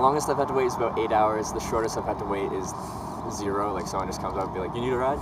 longest I've had to wait is about 8 hours. The shortest I've had to wait is 0. Like someone just comes up and be like, "You need a ride?"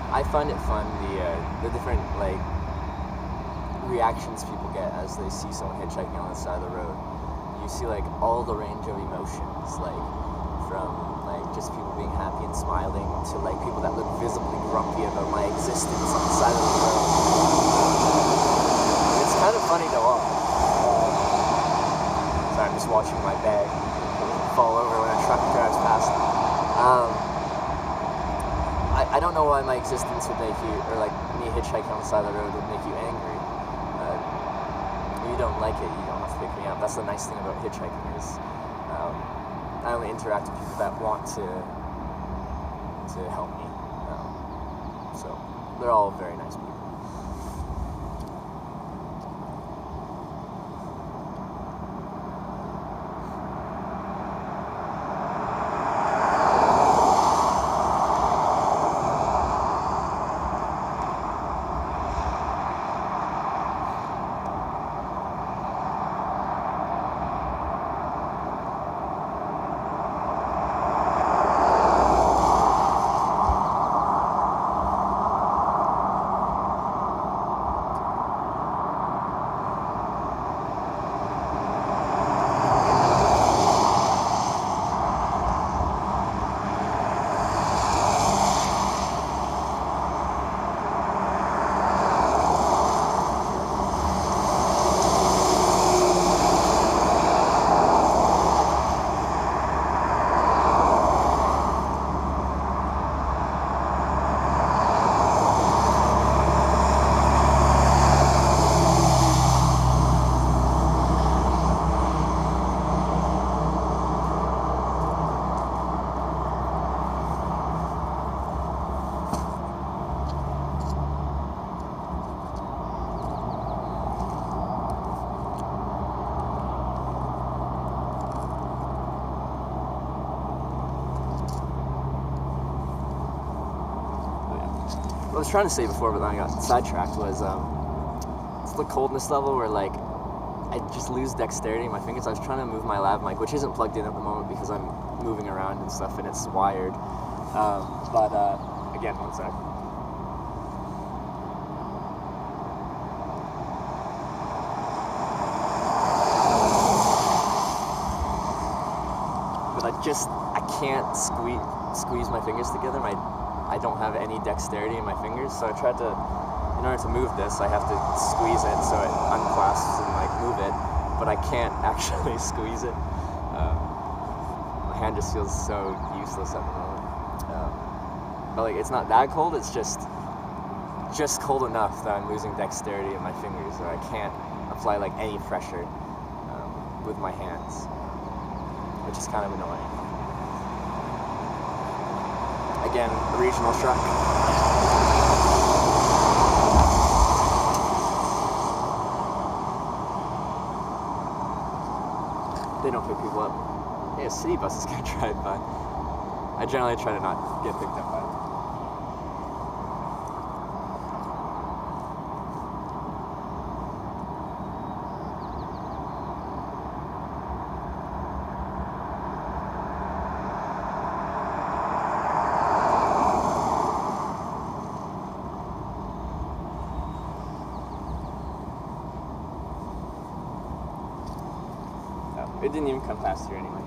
I find it fun, the different like reactions people get as they see someone hitchhiking on the side of the road. You see like all the range of emotions, like from like just people being happy and smiling to like people that look visibly grumpy about my existence on the side of the road. It's kind of funny to watch. So I'm just watching my bag fall over when a truck drives past. I don't know why my existence would make you, or like me hitchhiking on the side of the road would make you angry. If you don't like it, you don't have to pick me up. That's the nice thing about hitchhiking is I only interact with people that want to help me. So they're all very nice people. What I was trying to say before, but then I got sidetracked, was it's the coldness level where like I just lose dexterity in my fingers. I was trying to move my lav mic, which isn't plugged in at the moment because I'm moving around and stuff and it's wired. But again, one sec. But I can't squeeze my fingers together. I don't have any dexterity in my fingers, so I tried to, in order to move this, I have to squeeze it so it unclasps and like move it, but I can't actually squeeze it. My hand just feels so useless at the moment. But like, it's not that cold, it's just cold enough that I'm losing dexterity in my fingers, so I can't apply like any pressure with my hands, which is kind of annoying. Again, regional truck. They don't pick people up. Yeah, city buses can drive by. I generally try to not get picked up by them. It didn't even come past here anyway.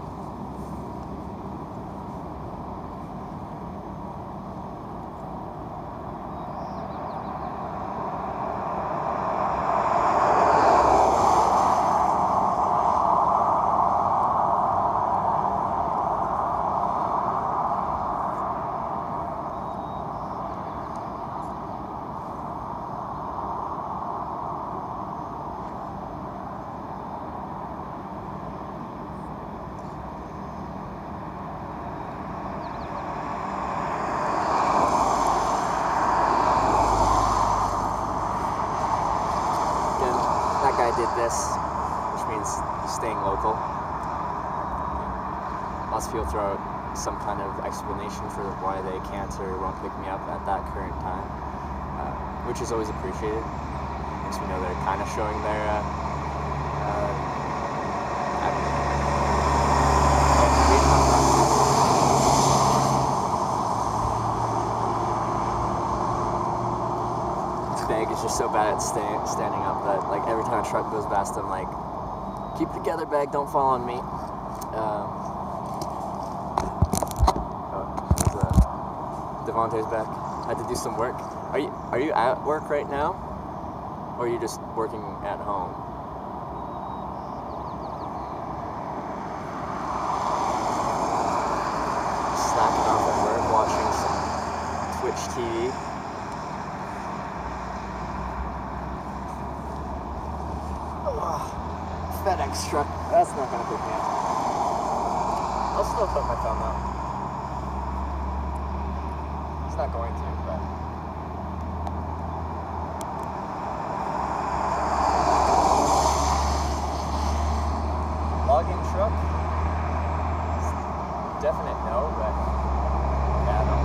staying local. Lots of people throw out some kind of explanation for why they can't or won't pick me up at that current time, which is always appreciated. Makes me know they're kind of showing their bag is just so bad at standing up that like every time a truck goes past, I'm like, keep it together, bag, don't fall on me. Devontae's back. I had to do some work. Are you at work right now, or are you just working at home? Slacking off at work, watching some Twitch TV. FedEx truck. That's not gonna pick me up. I'll still put my thumb out. It's not going to, but. Logging truck? Definite no, but yeah, no.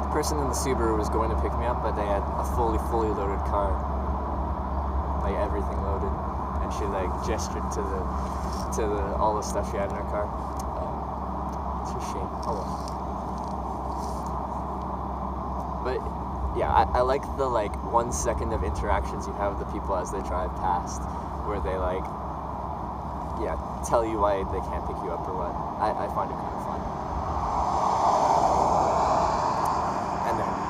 The person in the Subaru was going to pick me up, but they had a fully loaded car, like everything loaded, and she like gestured to all the stuff she had in her car. It's a shame. Oh well. But yeah, I like the like 1 second of interactions you have with the people as they drive past, where they like tell you why they can't pick you up or what. I find it kind of fun.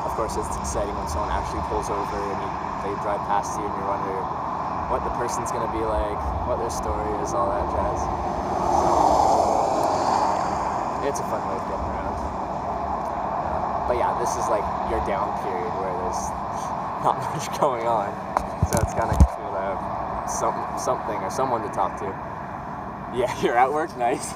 Of course, it's exciting when someone actually pulls over and they drive past you and you wonder what the person's going to be like, what their story is, all that jazz. It's a fun way of getting around. But yeah, this is like your down period where there's not much going on. So it's kind of cool to have something or someone to talk to. Yeah, you're at work? Nice.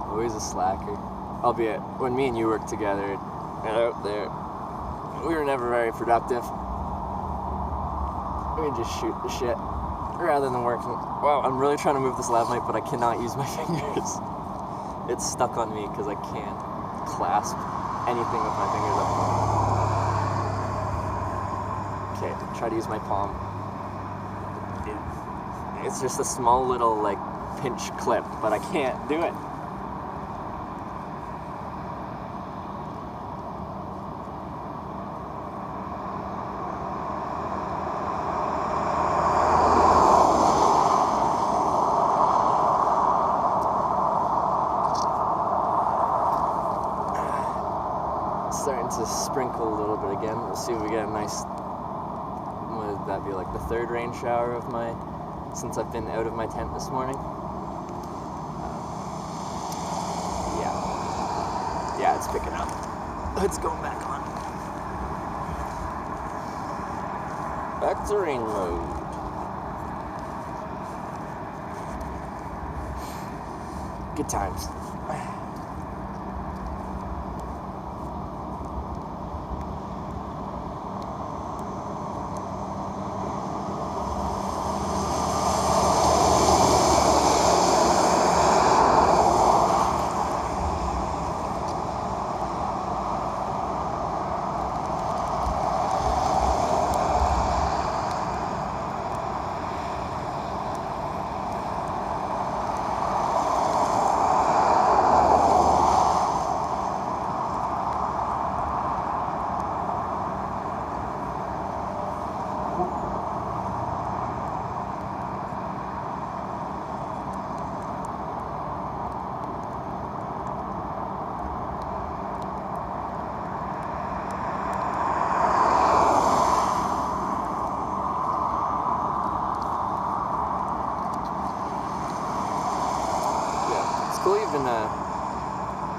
Always a slacker. Albeit, when me and you worked together out there, we were never very productive. We just shoot the shit rather than working. Wow, I'm really trying to move this lav mic, but I cannot use my fingers. It's stuck on me because I can't clasp anything with my fingers up. Okay, try to use my palm. It's just a small little like pinch clip, but I can't do it. Starting to sprinkle a little bit again. We'll see if we get a nice, what would that be, like the third rain shower of since I've been out of my tent this morning. Yeah, it's picking up. Let's go back on. Back to rain mode. Good times.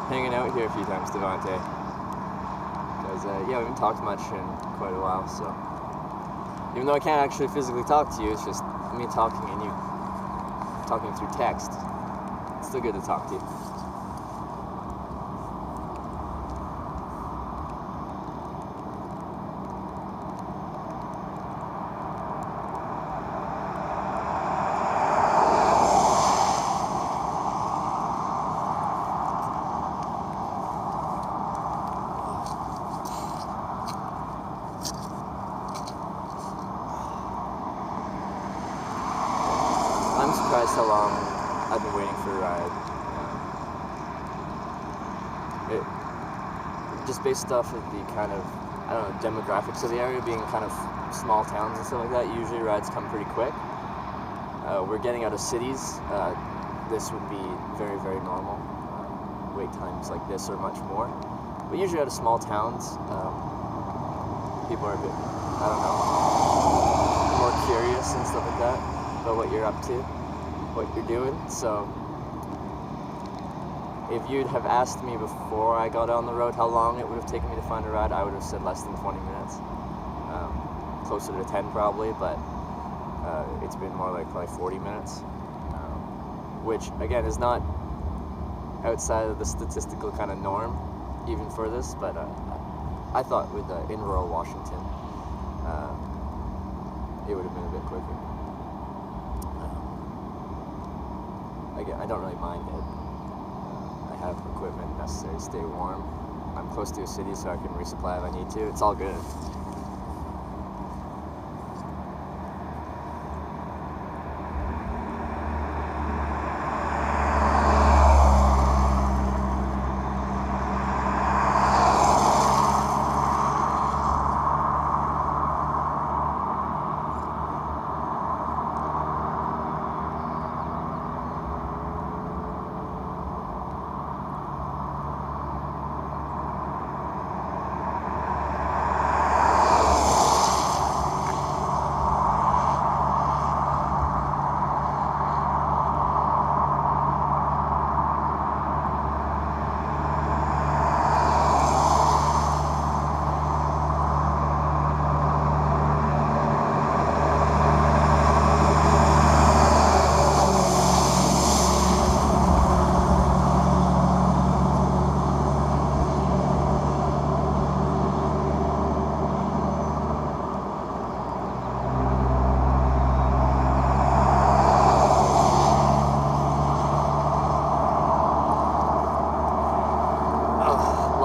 hanging out here a few times, Devontae. Because, we haven't talked much in quite a while, so. Even though I can't actually physically talk to you, it's just me talking and you talking through text. It's still good to talk to you. I'm surprised how long I've been waiting for a ride. Just based off of the kind of, demographics of the area being kind of small towns and stuff like that, usually rides come pretty quick. We're getting out of cities. This would be very, very normal. Wait times like this are much more. But usually out of small towns, people are a bit, more curious and stuff like that about what you're up to, what you're doing. So if you'd have asked me before I got on the road how long it would have taken me to find a ride, I would have said less than 20 minutes. Closer to 10 probably, but it's been more like probably 40 minutes. Which, again, is not outside of the statistical kind of norm, even for this, but I thought with in rural Washington, it would have been a bit quicker. Again, I don't really mind it. I have equipment necessary to stay warm. I'm close to a city, so I can resupply if I need to. It's all good.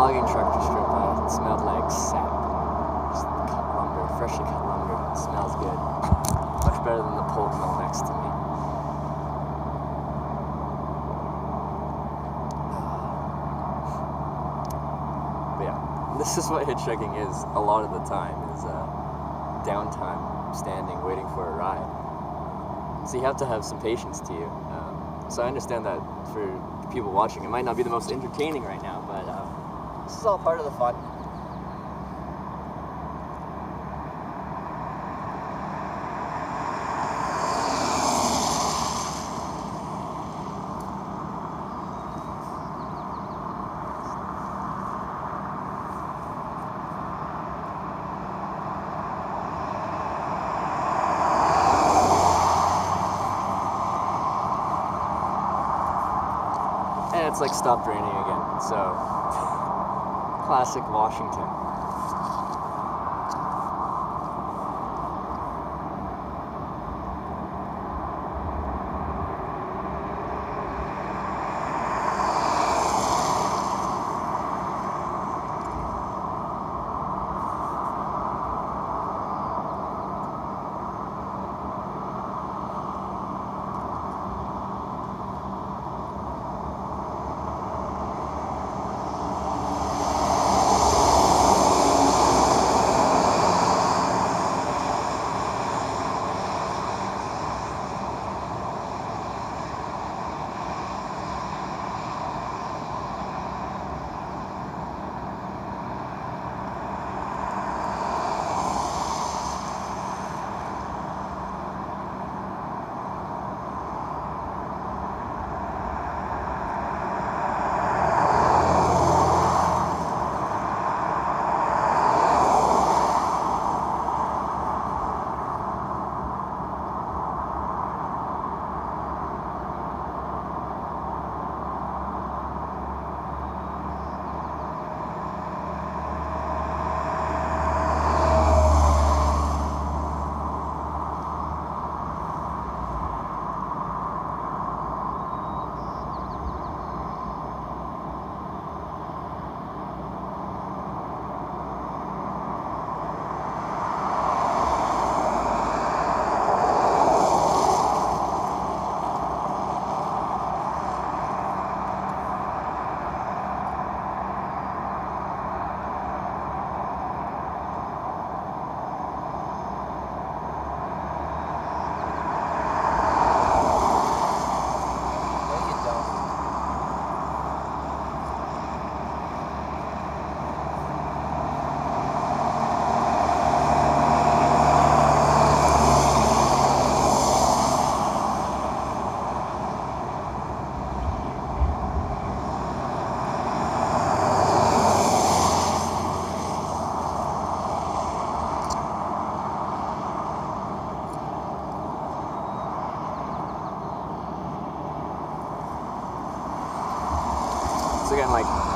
Logging tractor strip, it smelled like sap. Just cut lumber, freshly cut lumber. It smells good. Much better than the pulp mill next to me. But yeah, this is what hitchhiking is a lot of the time, is downtime, standing, waiting for a ride. So you have to have some patience to you. So I understand that for people watching, it might not be the most entertaining right now, but this is all part of the fun. And it's like stopped raining again, so classic Washington.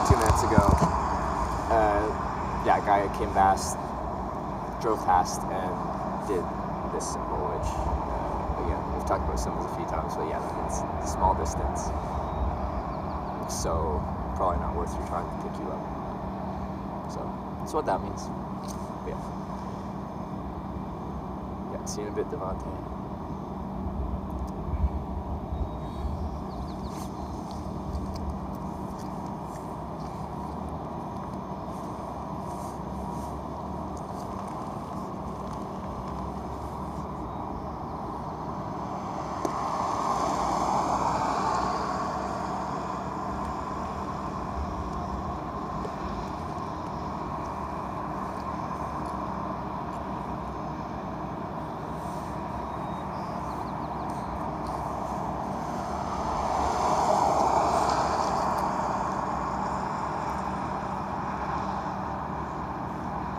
2 minutes ago, yeah, a guy drove past and did this symbol, which, again, we've talked about symbols a few times, but yeah, it's a small distance, so probably not worth your time to pick you up. So that's what that means. But yeah. Yeah, see you in a bit, Devante.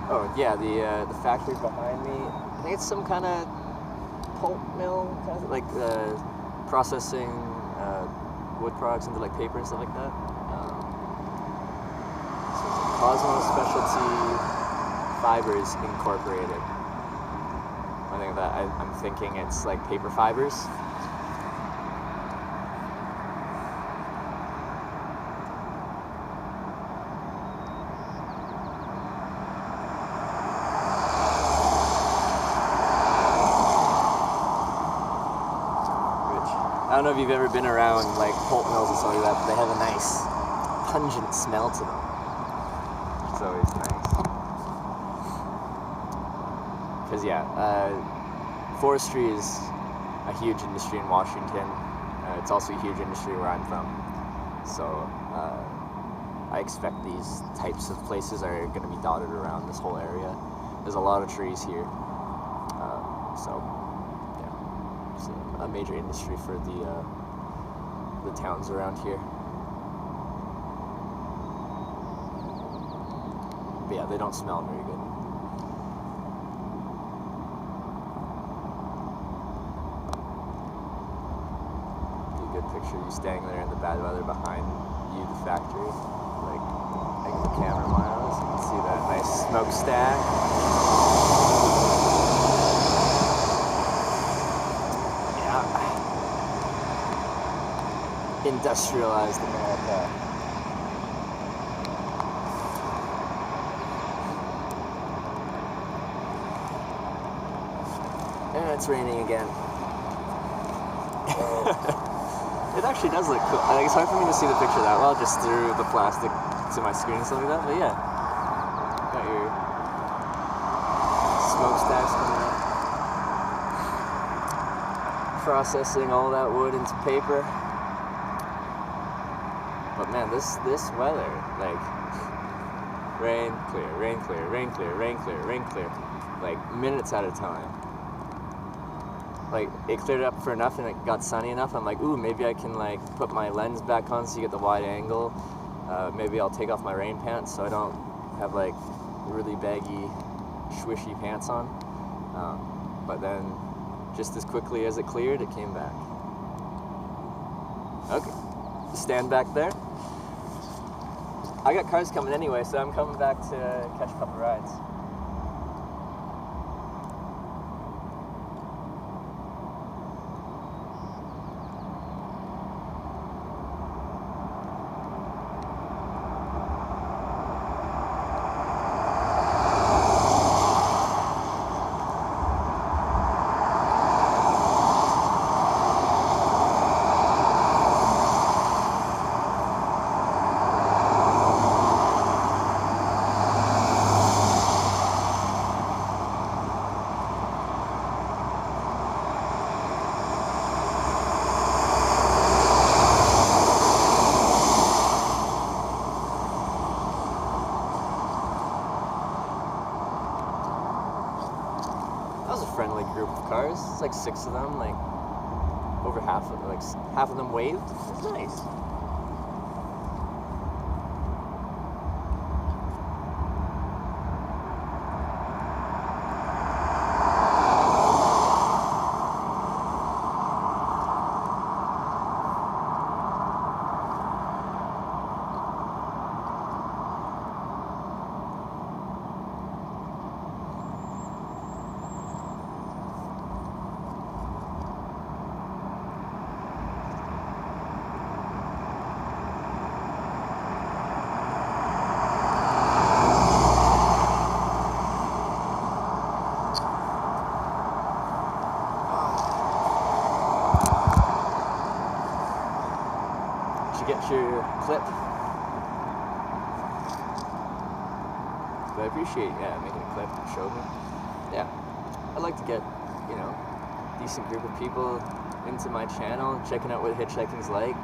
Oh yeah, the factory behind me. I think it's some kind of pulp mill, kind of like processing wood products into like paper and stuff like that. So it's like Cosmo Specialty Fibers Incorporated. I think that I'm thinking it's like paper fibers. I don't know if you've ever been around like pulp mills and stuff like that, but they have a nice pungent smell to them. It's always nice. Because yeah, forestry is a huge industry in Washington. It's also a huge industry where I'm from. So I expect these types of places are going to be dotted around this whole area. There's a lot of trees here. So it's a major industry for the towns around here. But yeah, they don't smell very good. Be a good picture of you standing there in the bad weather behind you, the factory. Like the camera miles, you can see that nice smokestack. Industrialized America. And it's raining again. It actually does look cool. Like, it's hard for me to see the picture that well just through the plastic to my screen and stuff like that, but yeah. Got your smokestacks coming up. Processing all that wood into paper. But man, this weather, like, rain, clear, rain, clear, rain, clear, rain, clear, rain, clear, like minutes at a time. Like, it cleared up for enough and it got sunny enough. I'm like, ooh, maybe I can like put my lens back on so you get the wide angle. Maybe I'll take off my rain pants so I don't have like really baggy, swishy pants on. But then, just as quickly as it cleared, it came back. Okay, stand back there. I got cars coming anyway, so I'm coming back to catch a couple rides. Friendly group of cars. It's like 6 of them, like over half of them waved. It's nice. clip. But I appreciate, making a clip and show me. Yeah, I'd like to get, decent group of people into my channel, checking out what hitchhiking's like.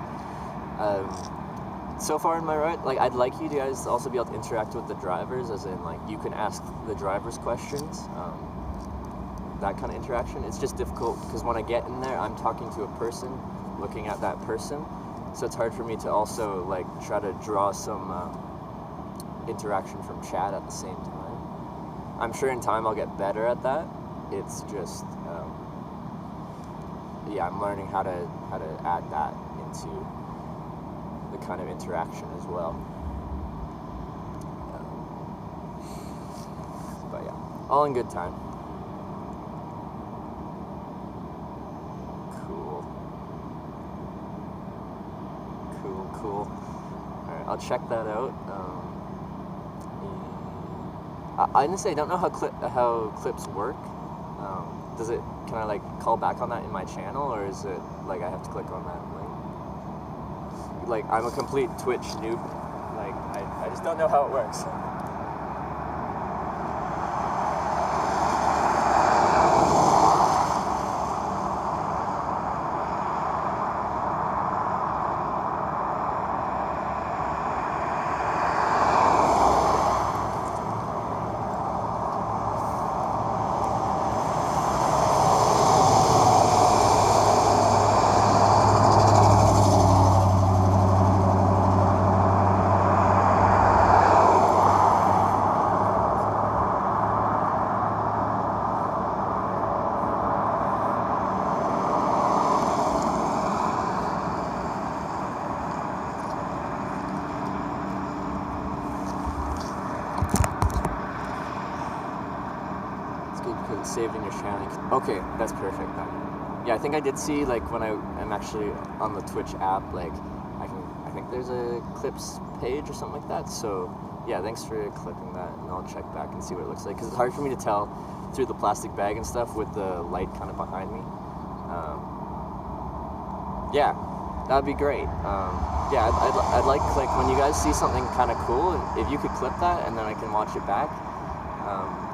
So far in my ride, like, I'd like you guys to also be able to interact with the drivers, as in, like, you can ask the drivers questions. That kind of interaction. It's just difficult because when I get in there, I'm talking to a person, looking at that person, so it's hard for me to also, like, try to draw some interaction from chat at the same time. I'm sure in time I'll get better at that. It's just, I'm learning how to add that into the kind of interaction as well. But yeah, all in good time. Cool. Alright, I'll check that out. I didn't say I don't know how clips work. Can I like call back on that in my channel, or is it like I have to click on that link? Like, I'm a complete Twitch noob. Like, I just don't know how it works. Saved in your channel. Okay, that's perfect then. Yeah, I think I did see, like, when I'm actually on the Twitch app, like, I think there's a clips page or something like that. So yeah, thanks for clipping that, and I'll check back and see what it looks like, because it's hard for me to tell through the plastic bag and stuff with the light kind of behind me. Yeah, that'd be great. Yeah, I'd like when you guys see something kind of cool, if you could clip that and then I can watch it back,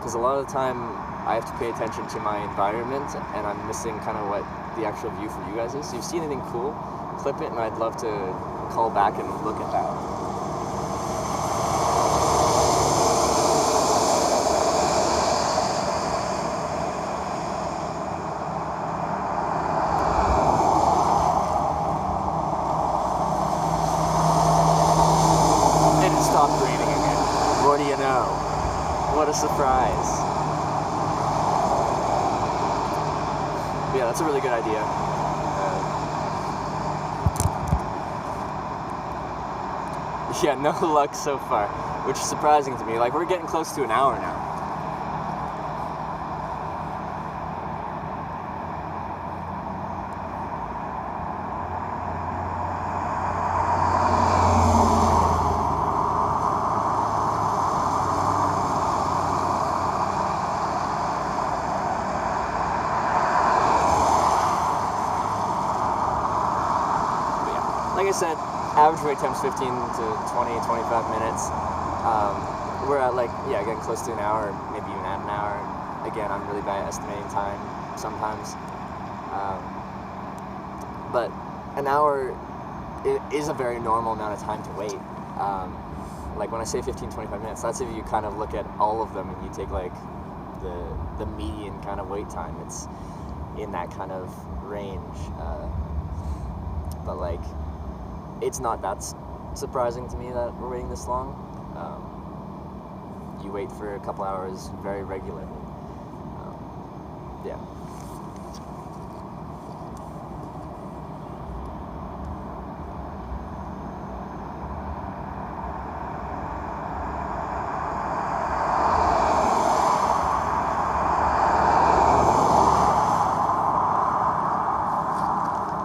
because a lot of the time I have to pay attention to my environment, and I'm missing kind of what the actual view for you guys is. So if you see anything cool, clip it, and I'd love to call back and look at that. And it stopped raining again. What do you know? What a surprise. Yeah, that's a really good idea. Yeah, no luck so far, which is surprising to me. Like, we're getting close to an hour now. Like I said, average wait time's 15 to 20, 25 minutes. We're at, like, getting close to an hour, maybe even at an hour. Again, I'm really bad at estimating time sometimes. But an hour is a very normal amount of time to wait. Like, when I say 15, 25 minutes, that's if you kind of look at all of them and you take, like, the median kind of wait time. It's in that kind of range. But, like, it's not that surprising to me that we're waiting this long. You wait for a couple hours very regularly. Yeah.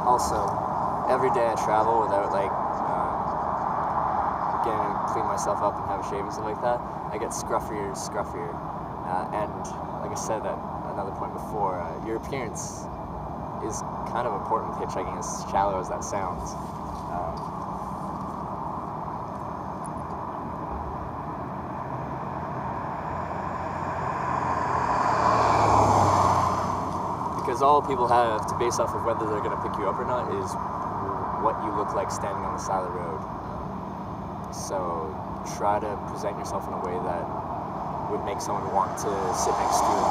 Also, every day I travel without, like, getting to clean myself up and have a shave and stuff like that, I get scruffier and scruffier. And like I said at another point before, your appearance is kind of important with hitchhiking, as shallow as that sounds. all people have to base off of whether they're going to pick you up or not is what you look like standing on the side of the road. So try to present yourself in a way that would make someone want to sit next to you.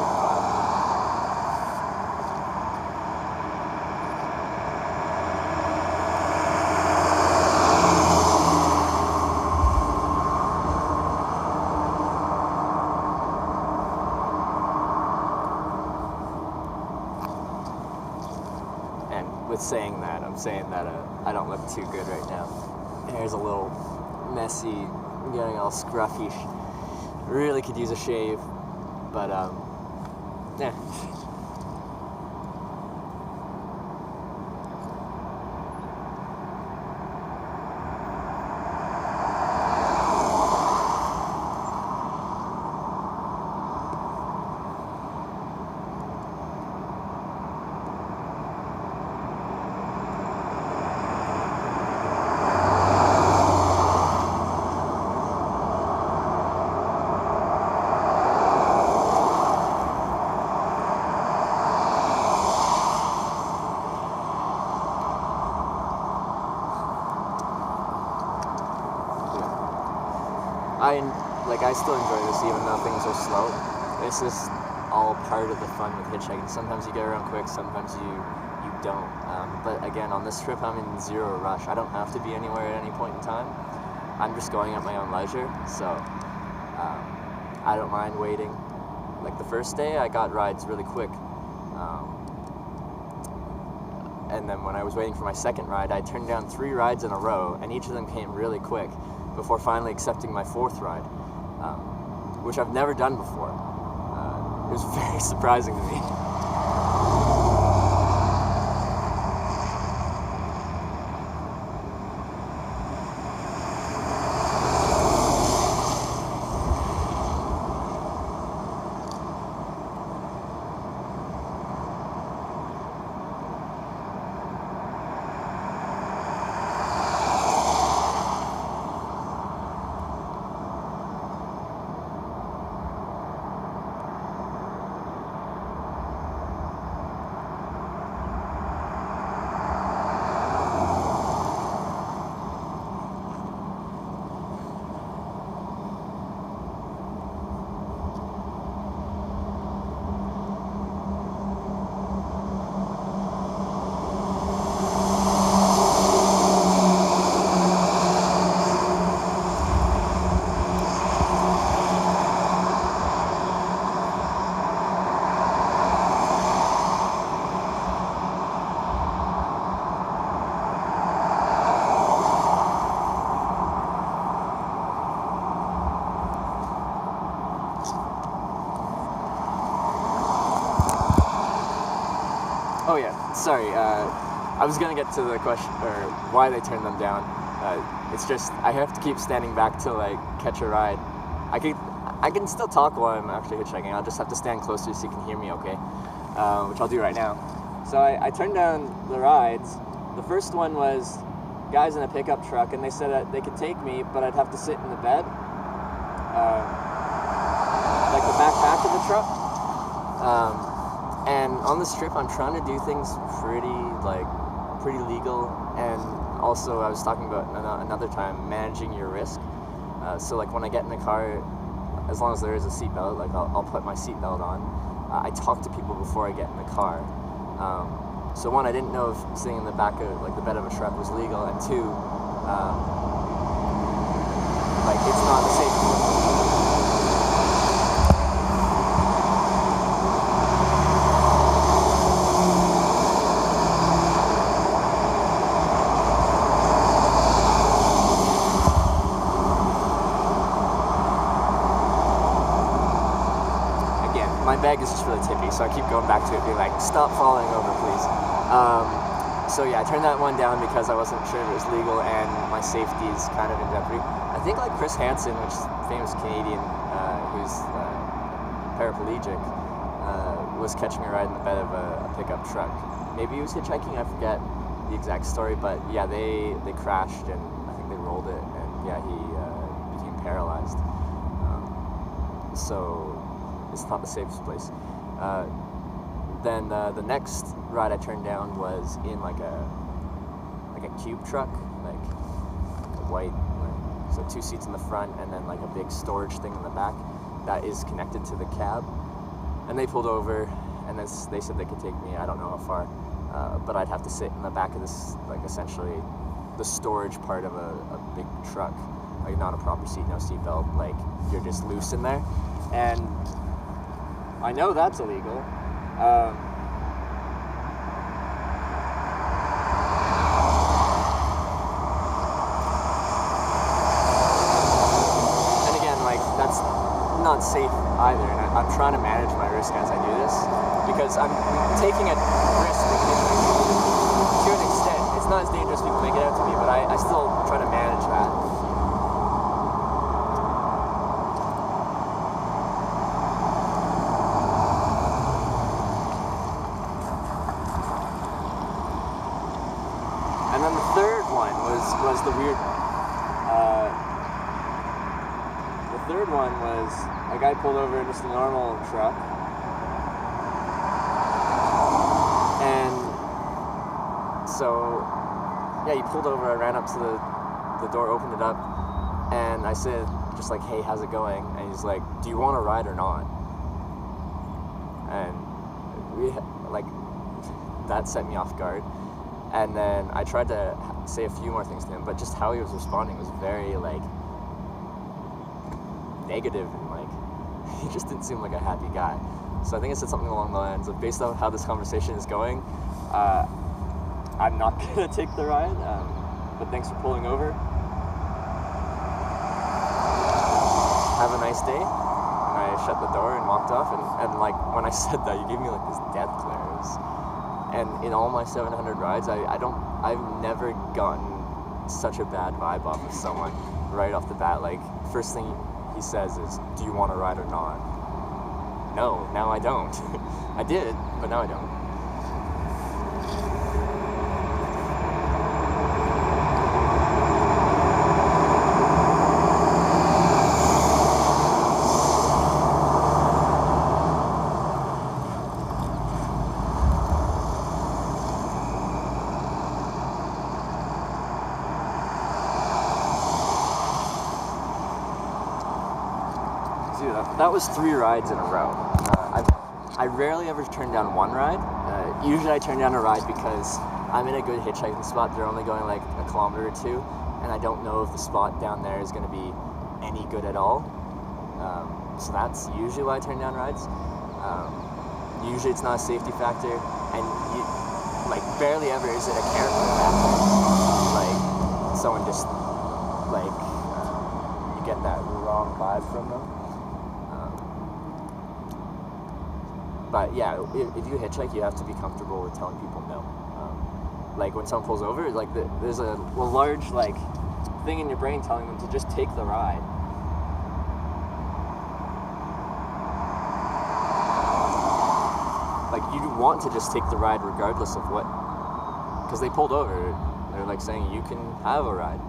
With saying that, I'm saying that I don't look too good right now. Hair's a little messy, I'm getting all scruffy. Really could use a shave, but yeah. I still enjoy this even though things are slow. It's just all part of the fun with hitchhiking. Sometimes you get around quick, sometimes you don't. But again, on this trip I'm in zero rush. I don't have to be anywhere at any point in time. I'm just going at my own leisure, so I don't mind waiting. Like the first day I got rides really quick. And then when I was waiting for my second ride, I turned down 3 rides in a row, and each of them came really quick before finally accepting my 4th ride. Which I've never done before. It was very surprising to me. Oh yeah, sorry. I was gonna get to the question, or why they turned them down. It's just I have to keep standing back till I catch a ride. I can still talk while I'm actually hitchhiking. I'll just have to stand closer so you can hear me, okay? Which I'll do right now. So I turned down the rides. The first one was guys in a pickup truck, and they said that they could take me, but I'd have to sit in the bed, like the back of the truck. And on this trip, I'm trying to do things pretty legal, and also I was talking about another time managing your risk. So like when I get in the car, as long as there is a seatbelt, like I'll put my seatbelt on. I talk to people before I get in the car. So one, I didn't know if sitting in the back of like the bed of a truck was legal, and two, like it's not the same. My bag is just really tippy, so I keep going back to it, being like, stop falling over, please. So yeah, I turned that one down because I wasn't sure if it was legal and my safety is kind of in jeopardy. I think like Chris Hansen, which is a famous Canadian who's paraplegic, was catching a ride in the bed of a pickup truck. Maybe he was hitchhiking, I forget the exact story, but yeah, they crashed and I think they rolled it, and yeah, he became paralyzed. So it's not the safest place. then the next ride I turned down was in like a cube truck, like a white, like, so 2 seats in the front and then like a big storage thing in the back that is connected to the cab. And they pulled over, and they said they could take me, I don't know how far, but I'd have to sit in the back of this, like essentially the storage part of a big truck, like not a proper seat, no seatbelt, like you're just loose in there. And I know that's illegal. And again, like that's not safe either, and I'm trying to manage my risk as I do this, because I'm taking a risk to an extent. It's not as dangerous as people make it out to be, but I still try to manage that. And then the third one was the weird. The third one was a guy pulled over in just a normal truck, and so yeah, he pulled over. I ran up to the door, opened it up, and I said just like, "Hey, how's it going?" And he's like, "Do you want to ride or not?" And like that set me off guard. And then I tried to say a few more things to him, but just how he was responding was very like negative, and like he just didn't seem like a happy guy. So I think I said something along the lines of, based on how this conversation is going, I'm not gonna take the ride, but thanks for pulling over. Have a nice day. And I shut the door and walked off, and like when I said that, you gave me like this death glare. And in all my 700 rides, I've never gotten such a bad vibe off of someone right off the bat. Like, first thing he says is, "Do you want to ride or not?" No, now I don't. I did, but now I don't. That was 3 rides in a row. I rarely ever turn down one ride. Usually I turn down a ride because I'm in a good hitchhiking spot. They're only going like a kilometer or 2, and I don't know if the spot down there is going to be any good at all. So that's usually why I turn down rides. Usually it's not a safety factor, and like barely ever is it a character factor. Like someone just like you get that wrong vibe from them. But yeah, if you hitchhike, you have to be comfortable with telling people no. Like when someone pulls over, like there's a large like thing in your brain telling them to just take the ride. Like you want to just take the ride regardless of what, because they pulled over. They're like saying you can have a ride,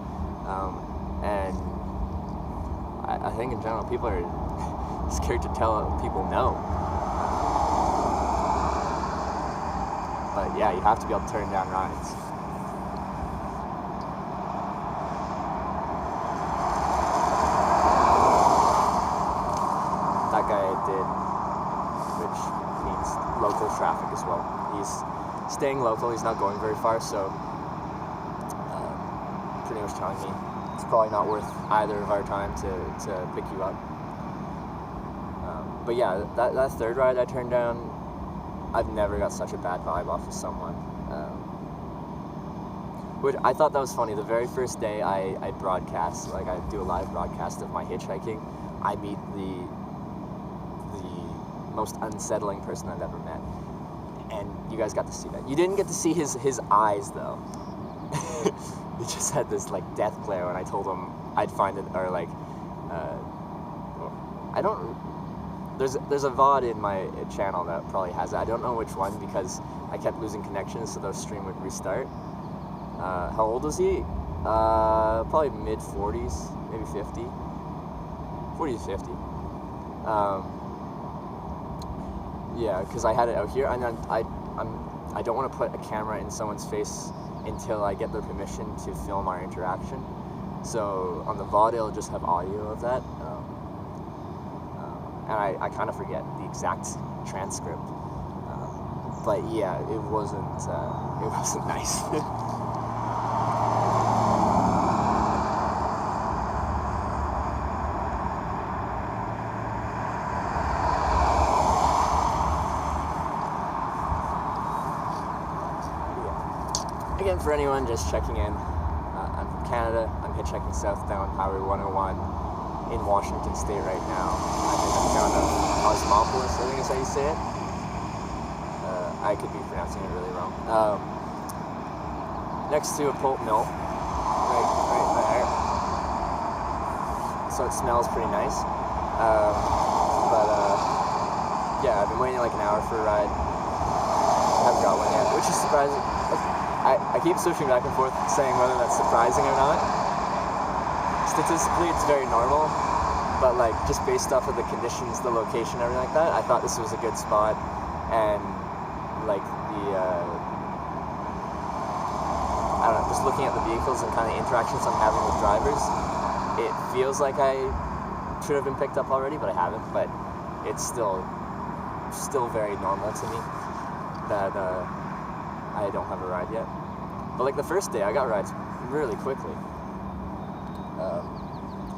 and I think in general people are scared to tell people no. But yeah, you have to be able to turn down rides. That guy did, which means local traffic as well. He's staying local, he's not going very far, so pretty much telling me it's probably not worth either of our time to pick you up. But yeah, that third ride I turned down, I've never got such a bad vibe off of someone. Which I thought that was funny. The very first day I broadcast, like I do a live broadcast of my hitchhiking, I meet the most unsettling person I've ever met. And you guys got to see that. You didn't get to see his eyes though. He just had this like death glare when I told him I'd find it, or like, I don't. There's a VOD in my channel that probably has it. I don't know which one because I kept losing connections, so the stream would restart. How old is he? Probably mid-40s, maybe 50. 40 to 50. Yeah, because I had it out here, and then I don't want to put a camera in someone's face until I get their permission to film our interaction. So on the VOD, it'll just have audio of that, and I kind of forget the exact transcript. But yeah, it wasn't nice. Again, for anyone just checking in, I'm from Canada. I'm hitchhiking southbound Highway 101 in Washington State right now. I'm in the town of Cosmopolis, I think is how you say it. I could be pronouncing it really wrong. Next to a pulp mill, right there. So it smells pretty nice. Yeah, I've been waiting like an hour for a ride. I haven't got one yet, which is surprising. I keep switching back and forth saying whether that's surprising or not. Statistically, it's very normal, but like just based off of the conditions, the location, everything like that, I thought this was a good spot, and like I don't know, just looking at the vehicles and kind of interactions I'm having with drivers, it feels like I should have been picked up already, but I haven't. But it's still very normal to me that I don't have a ride yet. But like the first day, I got rides really quickly.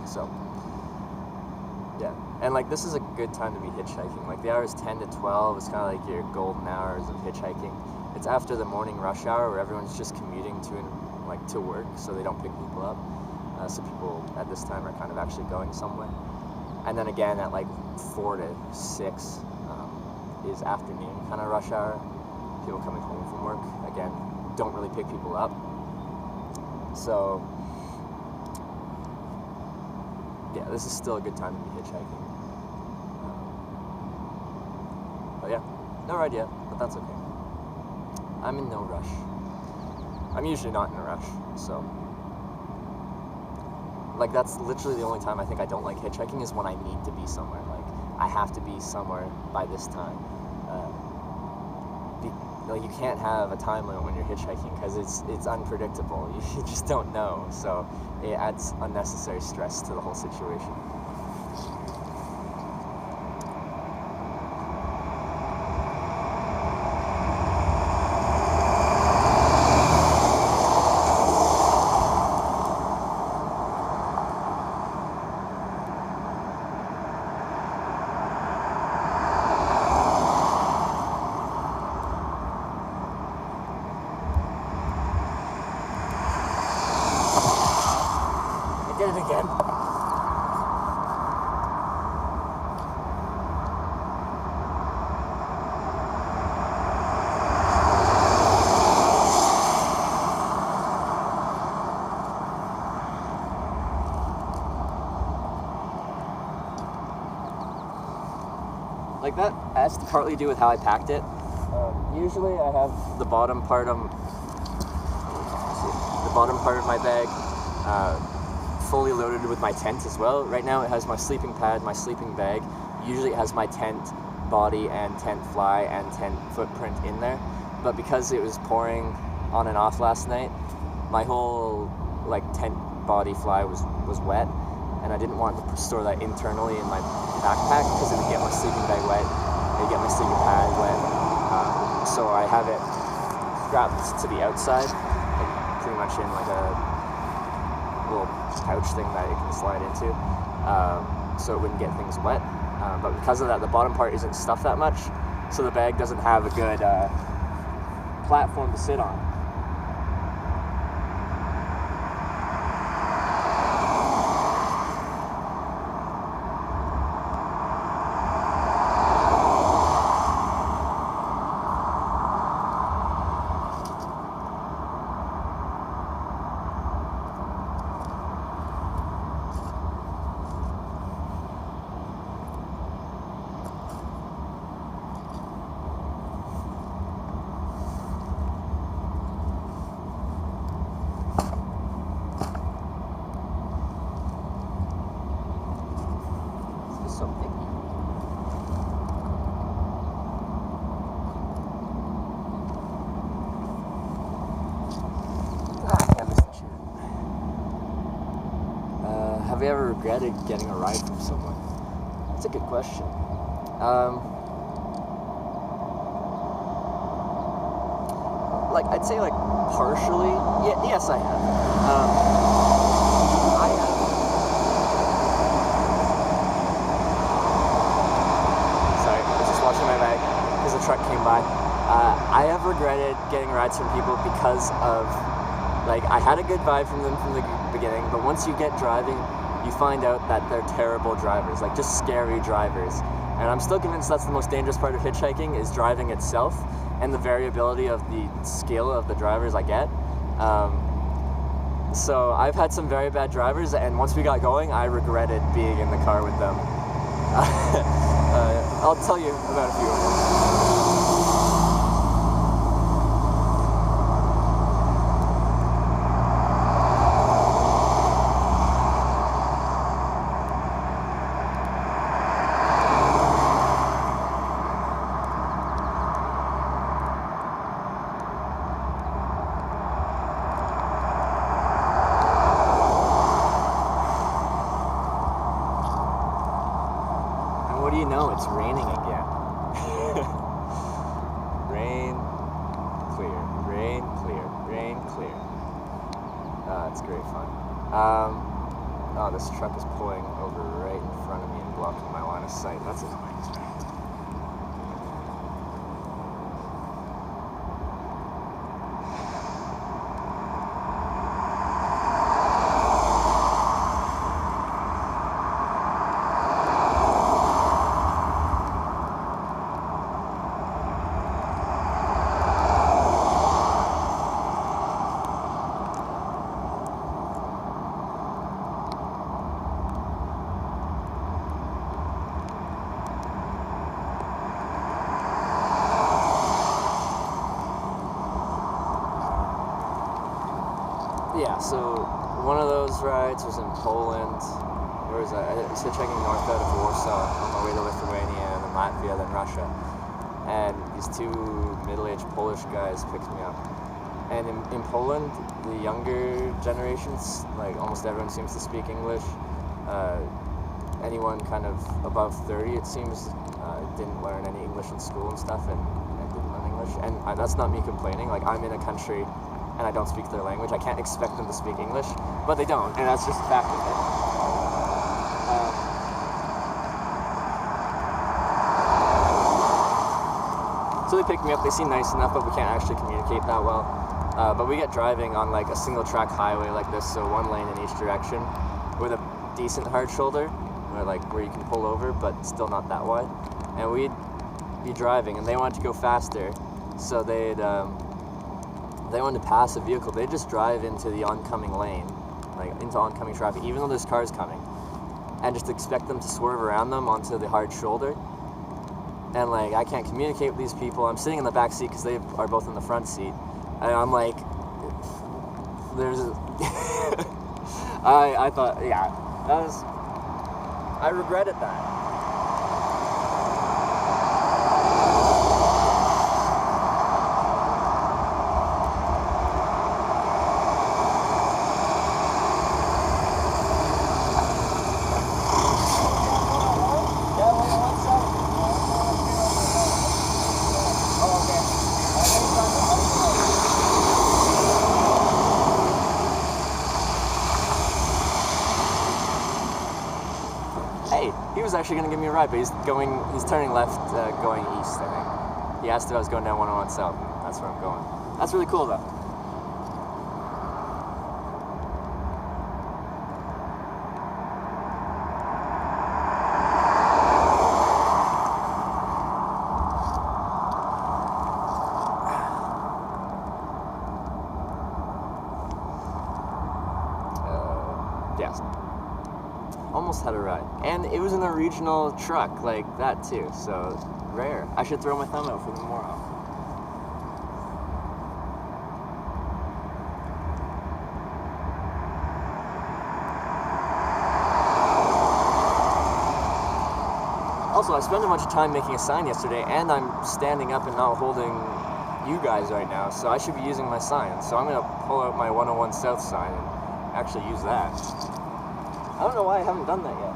So yeah, and like this is a good time to be hitchhiking. Like the hours 10 to 12 is kind of like your golden hours of hitchhiking. It's after the morning rush hour where everyone's just commuting to work, so they don't pick people up. So people at this time are kind of actually going somewhere. And then again at like 4 to 6 is afternoon kind of rush hour. People coming home from work, again, don't really pick people up. So yeah, this is still a good time to be hitchhiking. But yeah, no ride yet, but that's okay. I'm in no rush. I'm usually not in a rush, so like that's literally the only time I think I don't like hitchhiking is when I need to be somewhere. Like I have to be somewhere by this time. Like you can't have a time limit when you're hitchhiking because it's unpredictable. You just don't know, so it adds unnecessary stress to the whole situation. Did it again. Like that has to partly do with how I packed it. Usually I have the bottom part of my bag fully loaded with my tent as well. Right now it has my sleeping pad, my sleeping bag. Usually it has my tent body and tent fly and tent footprint in there. But because it was pouring on and off last night, my whole like tent body fly was wet, and I didn't want to store that internally in my backpack because it would get my sleeping bag wet, it would get my sleeping pad wet. So I have it strapped to the outside, like pretty much in like a little pouch thing that it can slide into, so it wouldn't get things wet. But because of that, the bottom part isn't stuffed that much, so the bag doesn't have a good platform to sit on. we ever regretted getting a ride from someone? That's a good question. Like, I'd say, like, partially. Yes, I have. I have. Sorry, I was just washing my bag because a truck came by. I have regretted getting rides from people because of, like, I had a good vibe from them from the beginning, but once you get driving, you find out that they're terrible drivers, like, just scary drivers. And I'm still convinced that's the most dangerous part of hitchhiking, is driving itself and the variability of the skill of the drivers I get. So I've had some very bad drivers, and once we got going, I regretted being in the car with them. I'll tell you about a few of them. What do you know? It's raining again. Rain, clear. Rain, clear. Rain, clear. It's great fun. Oh, this truck is pulling over right in front of me and blocking my line of sight. That's annoying. Yeah, so one of those rides was in Poland. I was hitchhiking north out of Warsaw on my way to Lithuania and then Latvia, then Russia. And these two middle-aged Polish guys picked me up. And in Poland, the younger generations, like almost everyone seems to speak English. Anyone kind of above 30, it seems, didn't learn any English in school and stuff, and didn't learn English. And that's not me complaining. Like, I'm in a country and I don't speak their language. I can't expect them to speak English, but they don't, and that's just a fact of it. So they picked me up. They seem nice enough, but we can't actually communicate that well. But we get driving on like a single track highway like this, so one lane in each direction, with a decent hard shoulder, where you can pull over, but still not that wide. And we'd be driving, and they wanted to go faster, so they wanted to pass a vehicle. They'd just drive into the oncoming lane, like into oncoming traffic, even though there's cars coming, and just expect them to swerve around them onto the hard shoulder. And like, I can't communicate with these people. I'm sitting in the back seat because they are both in the front seat, and I'm like, I thought, yeah, I regretted that. Hey, he was actually going to give me a ride, but he's turning left, going east, I think. He asked if I was going down 101 South, and that's where I'm going. That's really cool, though. Yes. Almost had a ride. And it was in a regional truck like that too, so rare. I should throw my thumb out for them more often. Also, I spent a bunch of time making a sign yesterday, and I'm standing up and not holding you guys right now, so I should be using my sign. So I'm going to pull out my 101 South sign and actually use that. I don't know why I haven't done that yet.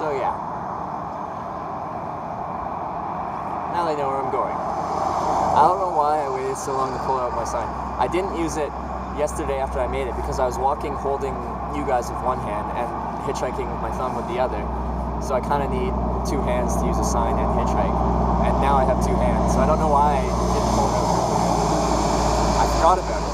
So yeah, now they know where I'm going. I don't know why I waited so long to pull out my sign. I didn't use it yesterday after I made it because I was walking holding you guys with one hand and hitchhiking with my thumb with the other. So I kind of need two hands to use a sign and hitchhike. And now I have two hands, so I don't know why I didn't pull it out. I forgot about it.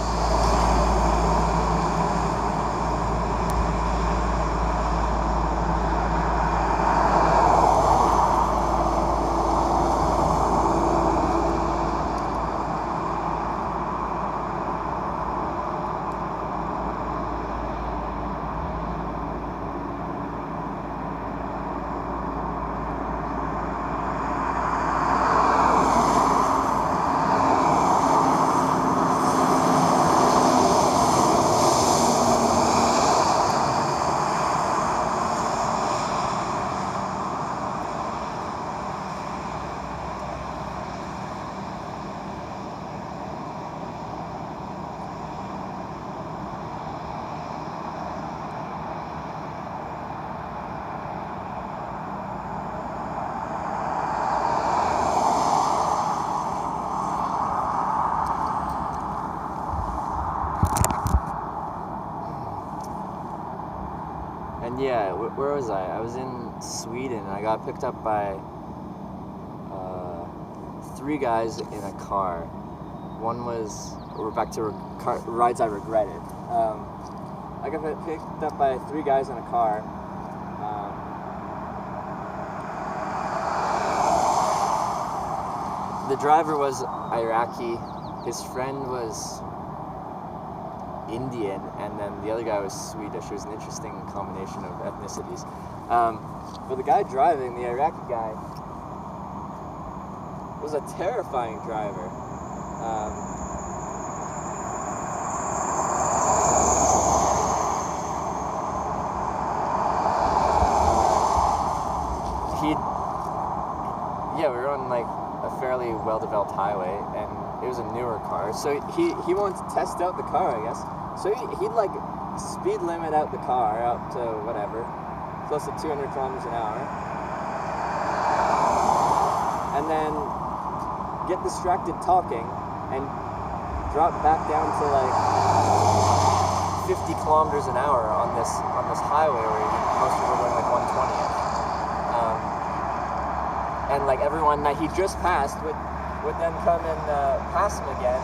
And yeah, where was I? I was in Sweden. I got picked up by 3 guys in a car. One was, we're back to rides I regretted. I got picked up by 3 guys in a car. The driver was Iraqi. His friend was Indian, and then the other guy was Swedish. It was an interesting combination of ethnicities. But the guy driving, the Iraqi guy, was a terrifying driver. We were on like a fairly well-developed highway, and it was a newer car, so he wanted to test out the car, I guess. So he'd like speed limit out the car up to whatever, close to 200 kilometers an hour, and then get distracted talking and drop back down to like 50 kilometers an hour on this highway where most people are going like 120. And like everyone that he just passed would then come and pass him again.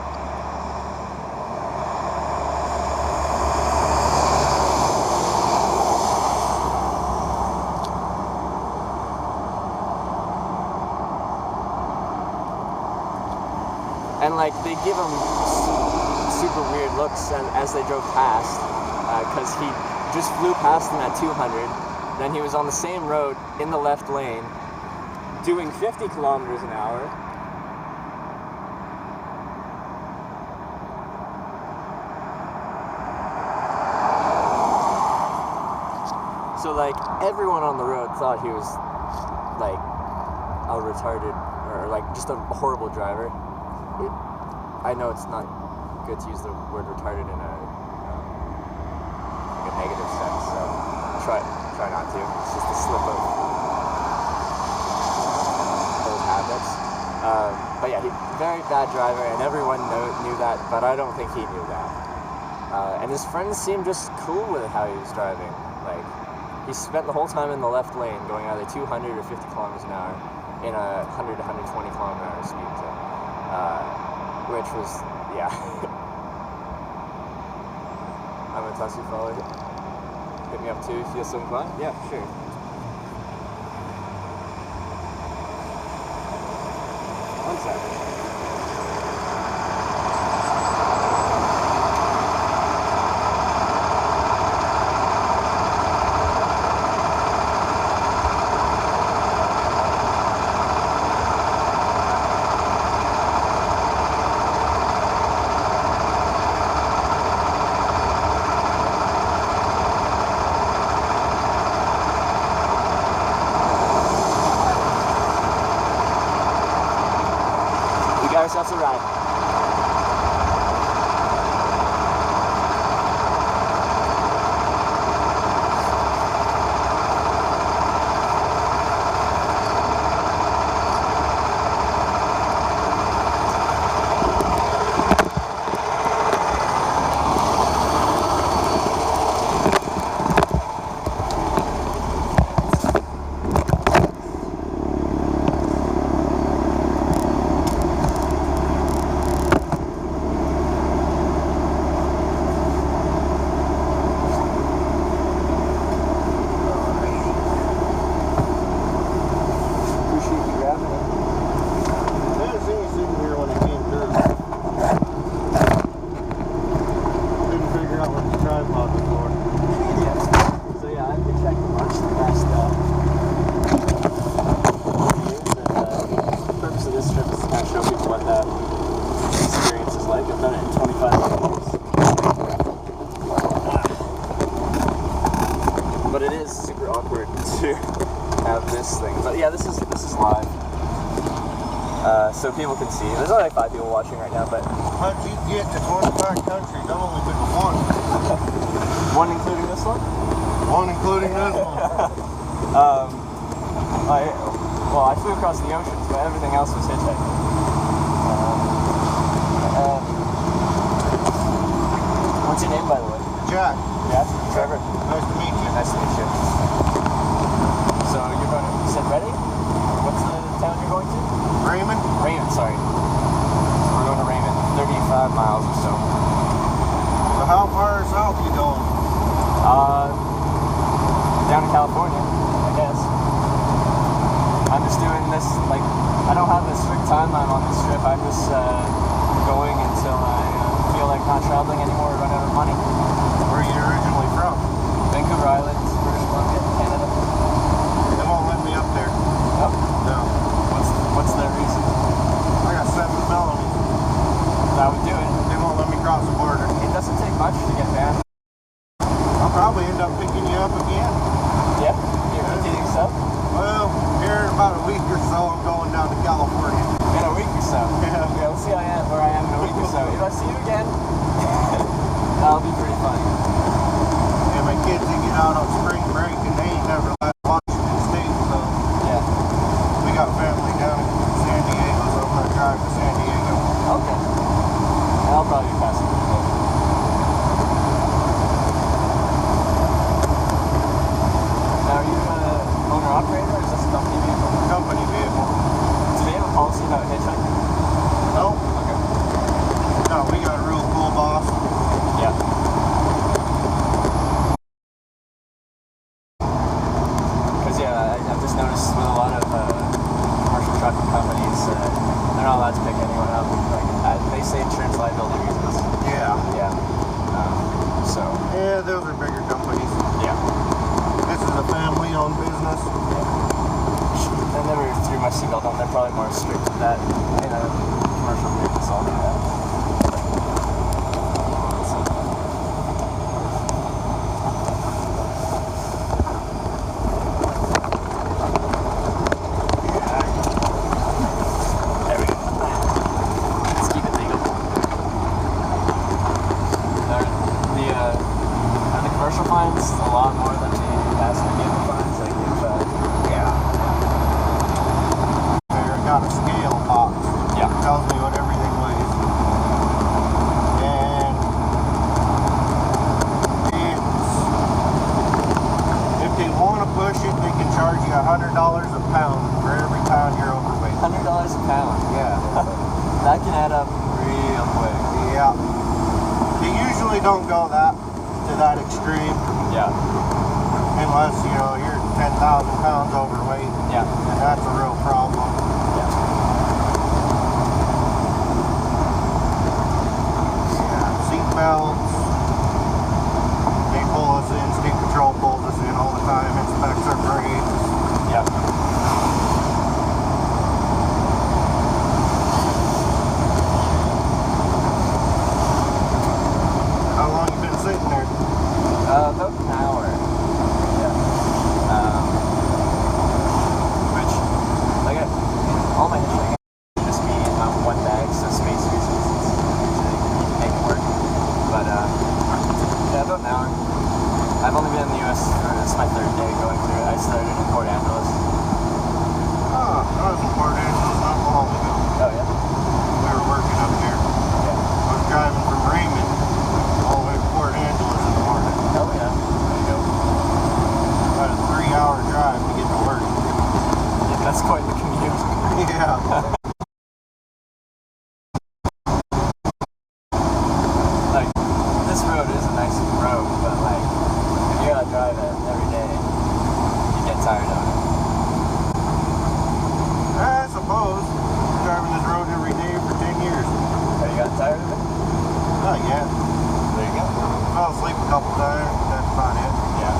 And like they give him super weird looks as they drove past, because he just flew past them at 200. Then he was on the same road in the left lane, doing 50 kilometers an hour. So like everyone on the road thought he was like a retarded or like just a horrible driver. I know it's not good to use the word retarded in a negative sense, so try not to. It's just a slip of old habits. But yeah, very bad driver, and everyone knew that, but I don't think he knew that. And his friends seemed just cool with how he was driving. Like, he spent the whole time in the left lane, going either 200 or 50 kilometers an hour in a 100 to 120 kilometer an hour speed zone, which was, yeah. I'm a Tussie follower. Hit me up too if you have some fun. Yeah, for sure. One second. so people can see. There's only like 5 people watching right now, but... How'd you get to 25 countries? I've only been to one. One including this one? One including this one. I flew across the oceans, but everything else was hitchhiking. What's your name, by the way? Jack. Jack? Trevor? Nice to meet you. Nice to meet you. So you're going to, you said Reading? What's the town you're going to? Raymond? Raymond, sorry. So we're going to Raymond, 35 miles or so. So how far south are you going? Down to California, I guess. I'm just doing this, like, I don't have a strict timeline on this trip. I'm just going until I feel like not traveling anymore or run out of money. Where are you originally from? Vancouver Island, British Columbia, Canada. They won't let me up there. Oh? No. What's their reason? I got 7 felonies. That would do it. They won't let me cross the border. It doesn't take much to get banned. I'll probably end up picking you up again. Yeah? You think so? Well, here in about a week or so, I'm going down to California. In a week or so? Yeah. Okay, we'll see where I am in a week or so. If I see you again, that'll be pretty fun. And my kids, they get out on spring break and they ain't never left Washington State, so Yeah. we got family down in San Diego, so I'm going to drive to San Diego. Okay. And I'll probably be passing through there. Now, are you an owner-operator, or is this a company vehicle? Company vehicle. Do they have a policy about hitchhiking? No, Okay. no, we got a real cool boss. Yeah. Because, I've just noticed with a lot of commercial trucking companies, they're not allowed to pick anyone up. Like, they say insurance liability reasons. Yeah. Yeah. Yeah, those are bigger companies. Yeah. This is a family-owned business. I never threw my seatbelt on. They're probably more strict with that in a commercial vehicle, so I'll do that. There we go. Let's keep it legal. The commercial fines a lot more than the passenger vehicle fines. Like I got a scale box. Yeah. It tells me what everything weighs. And if they want to push it, they can charge you $100 a pound for every pound you're overweight. $100 a pound. Yeah. That can add up real quick. Yeah. They usually don't go to that extreme. Yeah. Unless, you're 10,000 pounds overweight. Yeah. And that's a real problem. Yeah. Seat belts. They pull us in. State Patrol pulls us in all the time. Inspects our brakes. Yeah. How long you been sitting there? About an hour. Yeah. Which, like, all my hitchhiking is just me on one bag, so space reasons, it's usually you can make it work. But, about an hour. I've only been in the U.S. this is my 3rd day going through it. I started in Port Angeles. Oh, I was in Port Angeles not long ago. Oh, yeah? We were working up here. Yeah. I was driving from Raymond all the way to Port Angeles in the morning. Oh, yeah. There you go. About a 3-hour drive to get to work. Yeah, that's quite the commute. Yeah. Like, this road is a nice road, but, like, if you gotta drive it every day, you get tired of it. I suppose. Been driving this road every day for 10 years. Have you gotten tired of it? Not yet. There you go. Fell asleep a couple times. That's about it. Yeah.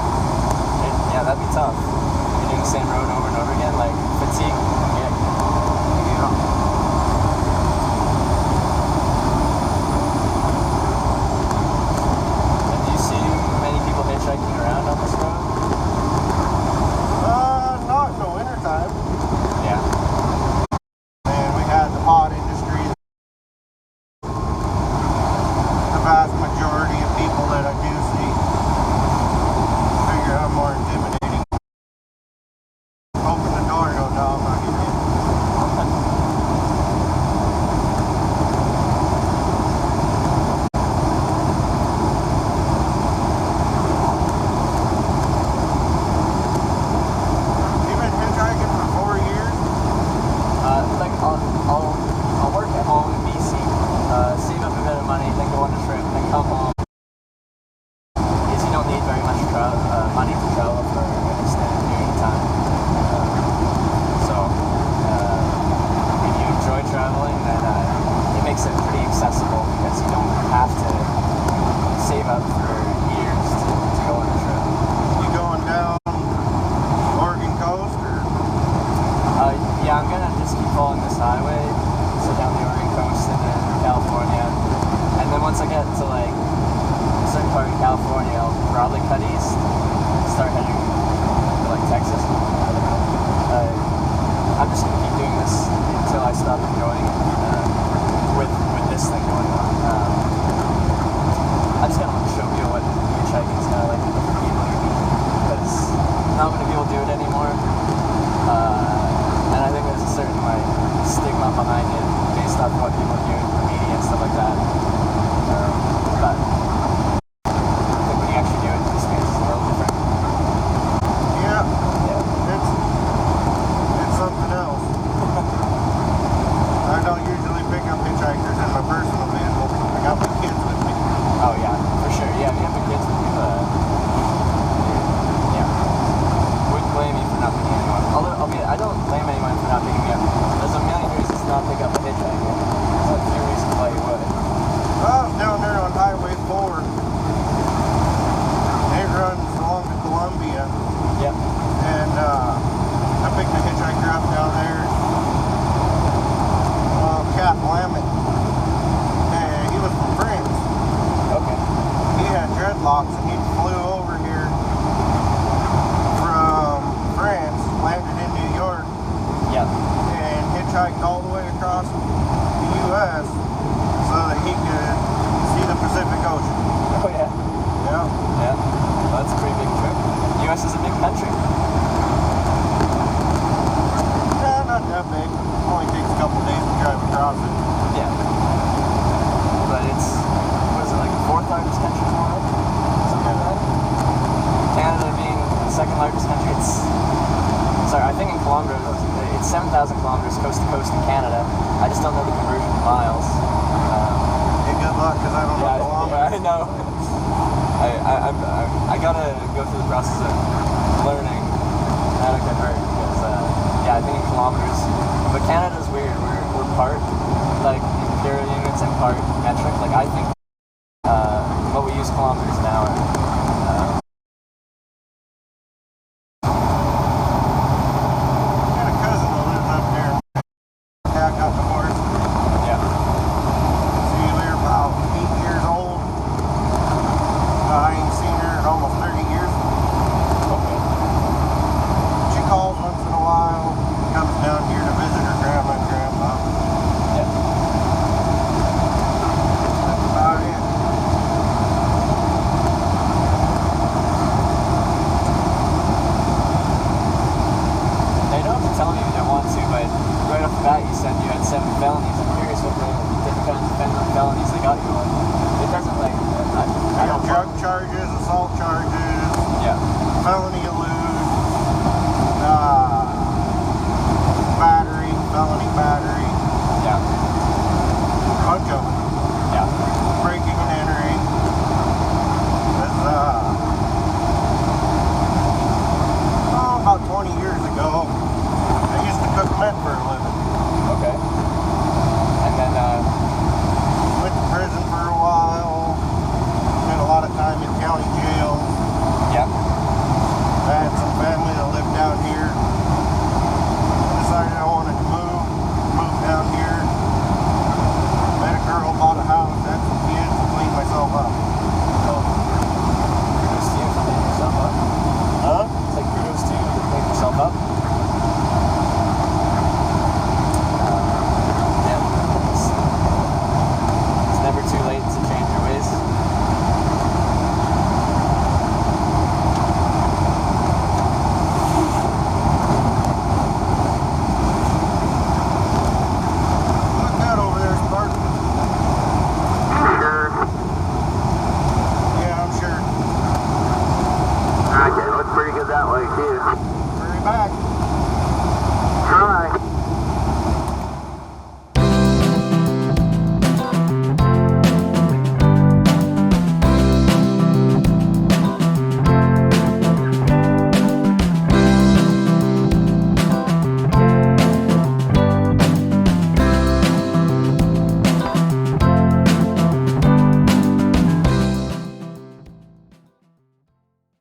Yeah, that'd be tough. You're doing the same road over and over again, like, fatigue. Yeah. Yeah. And do you see many people hitchhiking around on this road? Not in the wintertime. Yeah. And we had the come home is you don't need very much money to travel for an extended period of time. If you enjoy traveling, then it makes it pretty accessible because you don't have to save up for years to go on a trip. You going down Oregon coast or? Yeah, I'm gonna just keep following this highway, so down the Oregon coast and then California, and then once I get to like a certain part in California, I'll probably cut east, start heading to like Texas. I'm just gonna keep doing this until I stop enjoying it with this thing going on. I just gotta want to show people what hitchhiking is kind of like, the different people you meet, because not many people do it anymore. And I think there's a certain like stigma behind it based off what people hear in the media and stuff like that. But I think when you actually do it, the experience is a little different. Yeah. Yeah. It's something else. I don't usually pick up hitchhikers in my personal vehicle. I got my kids with me. Oh yeah, for sure. Yeah, if you have the kids with you, yeah. Wouldn't blame you for not picking anyone. Although, I don't blame anyone for not picking me up. There's a million reasons to not pick up a hitchhiker. There's a few reasons why you would. I was down there on Highway 4. It runs along to Columbia. Yep. And I picked a hitchhiker up down there. Cap Lamont. And he was from France. Okay. He had dreadlocks and he flew over here from France, landed in New York, Yep. and hitchhiked all the way across the U.S. so that he could see the Pacific Ocean. Oh yeah. Yeah. Yeah. Well, that's a pretty big trip. U.S. is a big country. Yeah, not that big. Only takes a couple days to drive across it. Yeah. But it's, what is it, like the 4th largest country in the world? Something like that? Canada being the 2nd largest country, sorry, I think in kilometers, it's 7,000 kilometers coast to coast in Canada. I just don't know the conversion to miles. Hey, good luck, because I don't know kilometers. I know. I gotta go through the process of learning how to convert, because, yeah, I think in kilometers, but Canada's weird. We're part, like, imperial units and part metric. Like, I think, but we use kilometers an hour. Got a cousin that lives up there. Yeah, I got divorced. Yeah. See, they're about 8 years old. I ain't seen her in almost 30 years. Okay. She calls once in a while, comes down here to visit her grandma and grandpa. Yeah. That's about it. They don't have to tell me if they want to, but right off the bat you said you had 7 felonies. I'm curious what the different kinds of felonies they got you on. It doesn't like, I don't Drug charges, assault charges, Yeah. felony